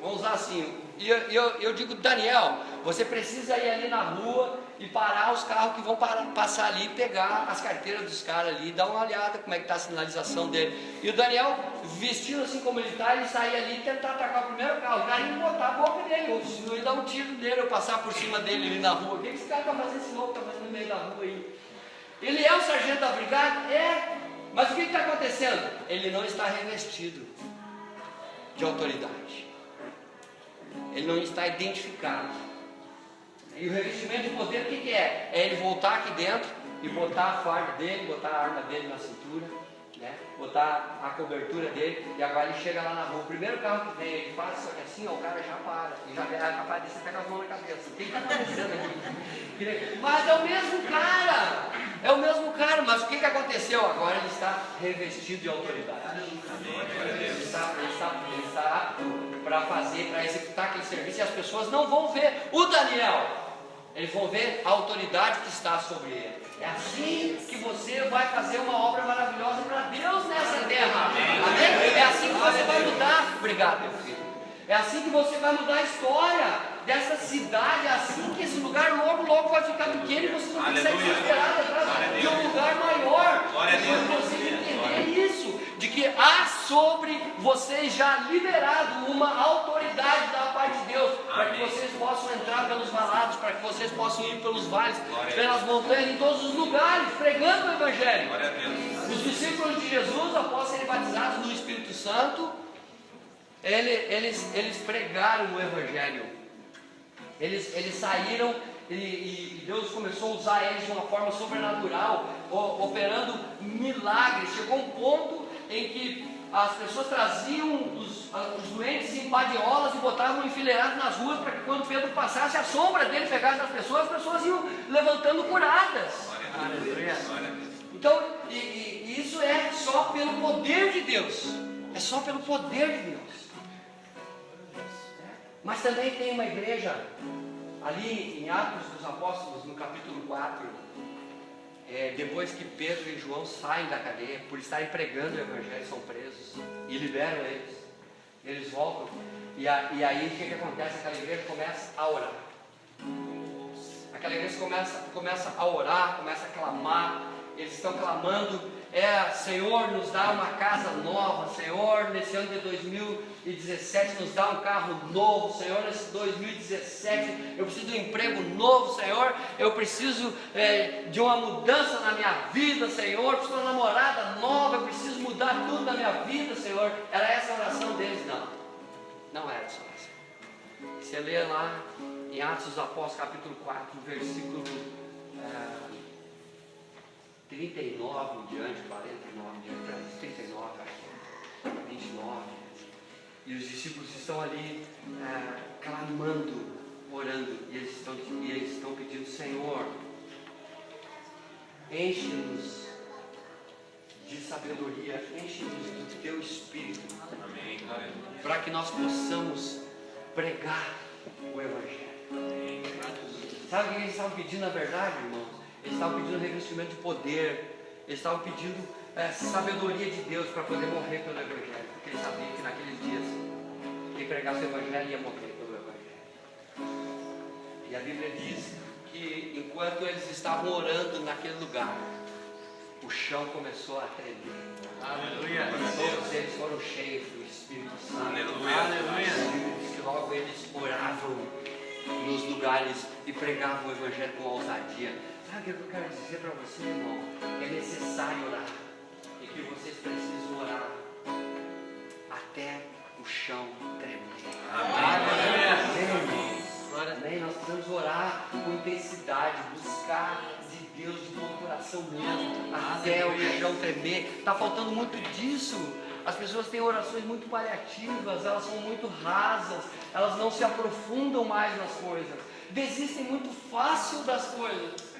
Vamos usar assim. E eu digo: Daniel, você precisa ir ali na rua e parar os carros que vão passar ali, pegar as carteiras dos caras ali, dar uma olhada como é que está a sinalização dele. E o Daniel, vestido assim como ele está, ele sair ali e tentar atacar o primeiro carro. O cara ia botar a boca dele, ou se não ia dar um tiro nele, ou passar por cima dele ali na rua. O que esse cara está fazendo, esse louco está fazendo no meio da rua aí? Ele é o sargento da brigada? É. Mas o que está acontecendo? Ele não está revestido de autoridade. Ele não está identificado. E o revestimento de poder, o que é? É ele voltar aqui dentro e botar a farda dele, botar a arma dele na cintura, né? Botar a cobertura dele, e agora ele chega lá na rua. O primeiro carro que vem, ele faz só que assim, ó, o cara já para, e já é capaz de você pegar as mãos na cabeça. O que está acontecendo aqui? Mas é o mesmo cara, é o mesmo cara, mas o que aconteceu? Agora ele está revestido de autoridade. Ele está apto para fazer, para executar aquele serviço, e as pessoas não vão ver o Daniel, eles vão ver a autoridade que está sobre ele. É assim que você vai fazer uma obra maravilhosa para Deus nessa terra. Amém? É assim que você vai mudar. Obrigado, meu filho. É assim que você vai mudar a história dessa cidade. É assim que esse lugar logo vai ficar pequeno, e você não tem que sair desesperado atrás de um lugar maior. Você entender isso, de que há sobre vocês já liberado uma autoridade da parte de Deus, para que vocês possam entrar pelos valados, para que vocês possam ir pelos vales, pelas montanhas, em todos os lugares, pregando o Evangelho. Os discípulos de Jesus, após serem batizados no Espírito Santo, eles pregaram o Evangelho. Eles saíram e Deus começou a usar eles de uma forma sobrenatural, operando milagres. Chegou um ponto em que as pessoas traziam os doentes em padiolas e botavam enfileirados nas ruas, para que quando Pedro passasse, a sombra dele pegasse nas pessoas, as pessoas iam levantando curadas. Então, e isso é só pelo poder de Deus. É só pelo poder de Deus. Mas também tem uma igreja ali em Atos dos Apóstolos, no capítulo 4, depois que Pedro e João saem da cadeia, por estarem pregando o Evangelho, são presos e liberam eles. Eles voltam, e aí o que acontece? Aquela igreja começa a orar. Aquela igreja começa a orar, começa a clamar, eles estão clamando, Senhor, nos dá uma casa nova, Senhor, nesse ano de 2017, nos dá um carro novo, Senhor, nesse 2017, eu preciso de um emprego novo, Senhor, eu preciso de uma mudança na minha vida, Senhor, eu preciso de uma namorada nova, eu preciso mudar tudo na minha vida, Senhor. Era essa a oração deles? Não era essa a oração. Você lê lá em Atos dos Apóstolos, capítulo 4, versículo 39 em diante, 49 em diante, 39, 29, e os discípulos estão ali clamando, orando, e eles estão pedindo: Senhor, enche-nos de sabedoria, enche-nos do teu Espírito, para que nós possamos pregar o Evangelho. Sabe o que eles estavam pedindo na verdade, irmãos? Eles estavam pedindo revestimento de poder, eles estavam pedindo sabedoria de Deus para poder morrer pelo Evangelho, porque eles sabiam que naqueles dias quem pregasse o Evangelho ia morrer pelo Evangelho. E a Bíblia diz que enquanto eles estavam orando naquele lugar, o chão começou a tremer. Aleluia. Todos eles foram cheios do Espírito Santo. Aleluia. E logo eles oravam nos lugares e pregavam o Evangelho com ousadia. Sabe o que eu quero dizer para você, irmão? É necessário orar. E que vocês precisam orar até o chão tremer. Amém. Nós precisamos orar com intensidade, buscar de Deus de todo o coração mesmo, até o chão tremer. Está faltando muito disso. As pessoas têm orações muito paliativas, elas são muito rasas, elas não se aprofundam mais nas coisas, desistem muito fácil das coisas.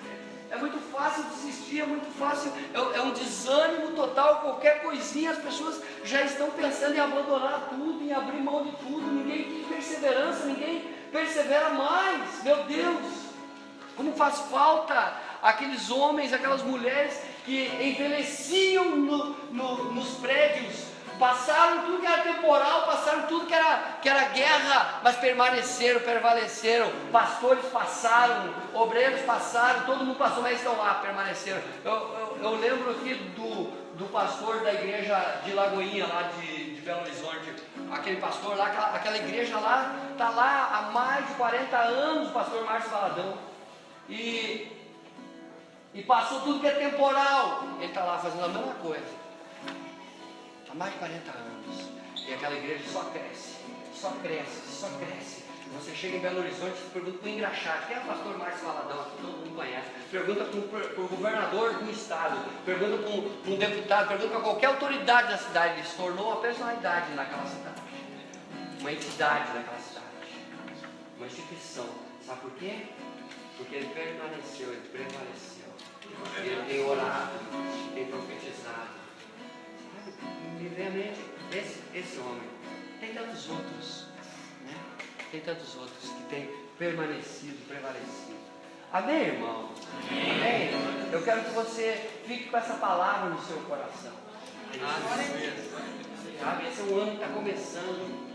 É muito fácil desistir, é muito fácil, é um desânimo total, qualquer coisinha, as pessoas já estão pensando em abandonar tudo, em abrir mão de tudo, ninguém tem perseverança, ninguém persevera mais. Meu Deus, como faz falta aqueles homens, aquelas mulheres que envelheciam nos prédios, passaram tudo que era temporal, passaram tudo que era guerra, mas prevaleceram. Pastores passaram, obreiros passaram, todo mundo passou, mas estão lá, permaneceram. Eu lembro aqui do pastor da igreja de Lagoinha, lá de Belo Horizonte. Aquele pastor lá, aquela igreja lá, está lá há mais de 40 anos, o pastor Márcio Valadão. E passou tudo que é temporal, ele está lá fazendo a mesma coisa. Há mais de 40 anos. E aquela igreja só cresce, só cresce, só cresce. Você chega em Belo Horizonte e pergunta para o engraxate: quem é o pastor Márcio Valadão? Que todo mundo conhece. Pergunta para o governador do estado, pergunta para um deputado, pergunta para qualquer autoridade da cidade. Ele se tornou uma personalidade naquela cidade, uma entidade naquela cidade, uma instituição. Sabe por quê? Porque ele permaneceu, ele prevaleceu. Ele tem orado, tem profetizado. Me vem à mente esse homem. Tem tantos outros, né? Tem tantos outros que têm permanecido, prevalecido. Amém, irmão? Amém? Eu quero que você fique com essa palavra no seu coração. Sabe? Esse é um ano que está começando,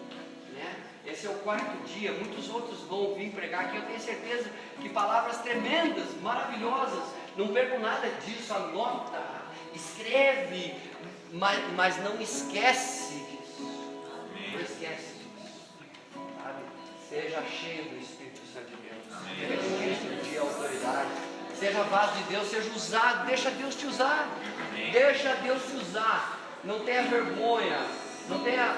né? Esse é o 4º dia. Muitos outros vão vir pregar aqui. Eu tenho certeza que palavras tremendas, maravilhosas. Não perco nada disso. Anota, escreve, mas não esquece disso. Não esquece disso. Sabe? Seja cheio do Espírito Santo de Deus. Seja cheio de autoridade. Seja vaso de Deus, seja usado. Deixa Deus te usar. Deixa Deus te usar. Não tenha vergonha. Não tenha,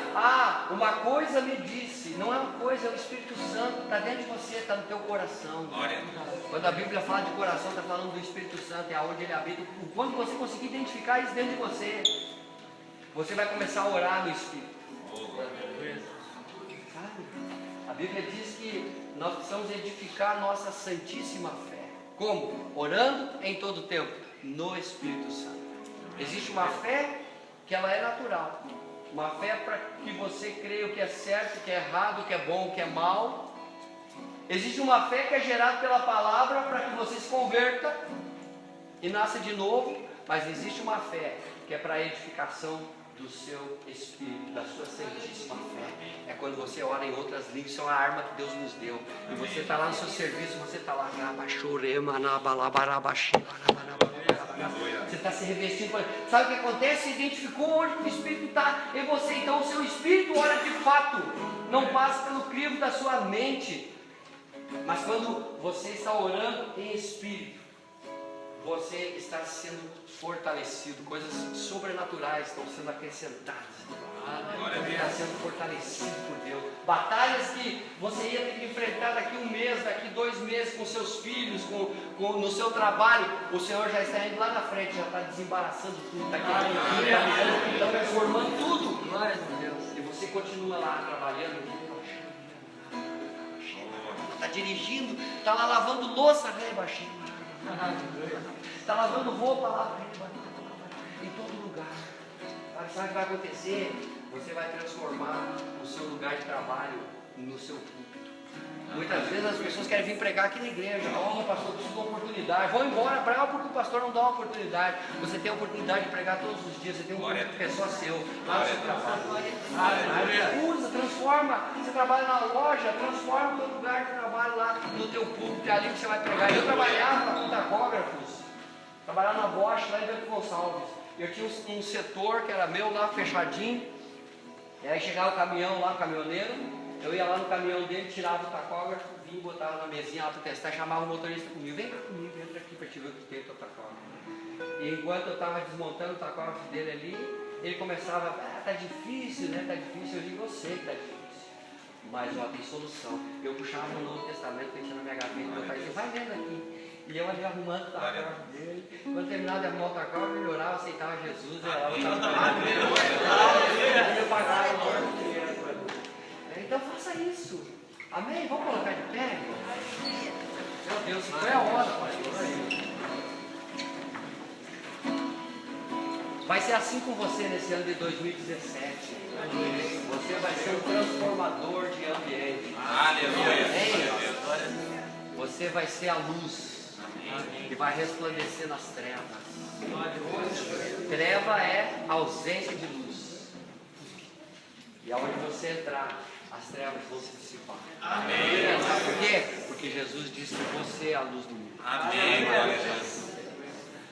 uma coisa me disse. Não é uma coisa, é o Espírito Santo. Está dentro de você, está no teu coração. Quando a Bíblia fala de coração, está falando do Espírito Santo, é aonde ele habita. Quando você conseguir identificar isso dentro de você, você vai começar a orar no Espírito. Sabe? A Bíblia diz que nós precisamos edificar a nossa santíssima fé. Como? Orando em todo tempo, no Espírito Santo. Existe uma fé que ela é natural. Uma fé para que você creia o que é certo, o que é errado, o que é bom, o que é mal. Existe uma fé que é gerada pela palavra para que você se converta e nasça de novo. Mas existe uma fé que é para a edificação do seu espírito, da sua santíssima fé. É quando você ora em outras línguas, isso é uma arma que Deus nos deu. E você está lá no seu serviço, você está lá, Você está se revestindo. Sabe o que acontece? Você identificou onde o Espírito está em você. Então o seu Espírito ora de fato. Não passa pelo crivo da sua mente. Mas quando você está orando em Espírito, você está sendo fortalecido. Coisas sobrenaturais estão sendo acrescentadas. Você está sendo fortalecido por Deus. Batalhas que você ia ter que enfrentar daqui 1 mês, daqui 2 meses com seus filhos, no seu trabalho, o Senhor já está indo lá na frente, já está desembaraçando tudo, está transformando tudo. Glória a Deus. E você continua lá trabalhando, está dirigindo, está lá lavando louça, está lavando roupa lá, em todo lugar. Sabe o que vai acontecer? Você vai transformar o seu lugar de trabalho no seu púlpito. Muitas vezes as pessoas querem vir pregar aqui na igreja. Oh, pastor, preciso de uma oportunidade. Vão embora, bravo, porque o pastor não dá uma oportunidade. Você tem a oportunidade de pregar todos os dias. Você tem um púlpito que é só seu. Lá no seu trabalho. Usa, transforma. Você trabalha na loja, transforma o seu lugar de trabalho lá no teu púlpito. É ali que você vai pregar. Eu trabalhava com tacógrafos. Trabalhava na Bosch, lá em Bento Gonçalves. Eu tinha um setor que era meu lá, fechadinho. E aí chegava o caminhão lá, o caminhoneiro. Eu ia lá no caminhão dele, tirava o tacógrafo, vinha, botava na mesinha lá para testar, chamava o motorista comigo. Vem cá comigo, entra aqui para te ver o que tem o teu tacógrafo. E enquanto eu estava desmontando o tacógrafo dele ali, ele começava, tá difícil, né? Tá difícil. Eu digo, eu sei que tá difícil. Mas ó, tem solução. Eu puxava no Novo Testamento, pensando na minha gaveta, meu pai dizia, vai vendo aqui. E eu ali arrumando o tacógrafo dele. Quando terminava de arrumar o tacógrafo, ele orava, aceitava Jesus, eu orava, eu pagava. Então faça isso. Amém? Vamos colocar de pé? Meu Deus, foi a hora, pastor. Vai ser assim com você nesse ano de 2017. Você vai ser um transformador de ambiente. Aleluia. Você vai ser a luz que vai resplandecer nas trevas. Treva é ausência de luz. E aonde você entrar, as trevas vão se dissipar. Amém. Sabe por quê? Porque Jesus disse que você é a luz do mundo. Amém.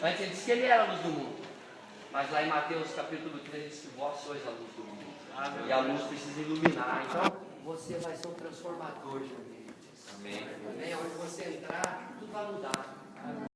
Antes ele disse que ele era a luz do mundo. Mas lá em Mateus capítulo 3 ele disse que vós sois a luz do mundo. Amém. E a luz precisa iluminar. Então você vai ser um transformador de ambientes. Amém. Amém. Onde você entrar, tudo vai mudar.